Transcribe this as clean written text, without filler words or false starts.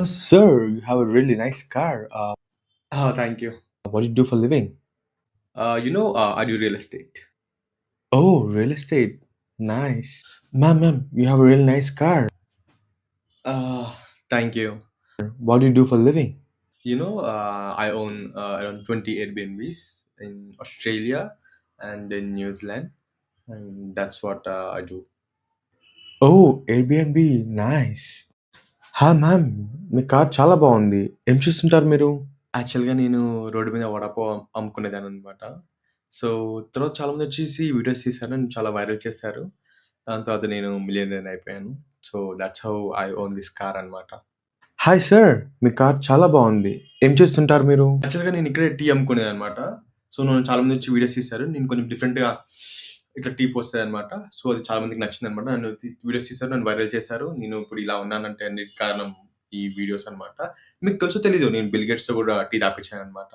Oh, sir, you have a really nice car. Oh, thank you. What do you do for a living? I do real estate. Oh, real estate. Nice. Ma'am, you have a really nice car. Uh, Thank you. What do you do for a living? I own around 20 Airbnbs in Australia and in New Zealand, and that's what I do. Oh, Airbnb. Nice. Ma'am me car చాలా బాగుంది. ఏం చూస్తుంటారు మీరు? యాక్చువల్‌గా నేను road మీద vada pav అమ్ముకునేదాన్ననమాట. So, తర్వాత చాలామందొచ్చేసి videos తీశారు. నన్ను చాలా వైరల్ చేశారు. దాని తర్వాత నేను మిలియనీర్ అయిపోయాను. So, that's how I own this car అనమాట. హాయ్ సార్, మీ కార్ చాలా బాగుంది. ఏం చేస్తుంటారు మీరు? యాక్చువల్‌గా నేను ఇక్కడే టీ అమ్ముకునేదనమాట. సో, నన్ను చాలా మందొచ్చి వీడియోస్ తీశారు. నేను కొంచెం డిఫరెంట్‌గా ఇట్లా టీ పోస్తదనమాట. సో, అది చాలా మందికి నచ్చిందనమాట. నన్ను వీడియోస్ తీశారు. నన్ను వైరల్ చేశారు. నేను ఇప్పుడు ఇలా ఉన్నానంటే అన్నిటికి కారణం ఈ వీడియోస్ అనమాట. మీకు తెలుసో తెలీదో నేను బిల్ గేట్స్‌తో కూడా టీ తాపిచ్చాననమాట.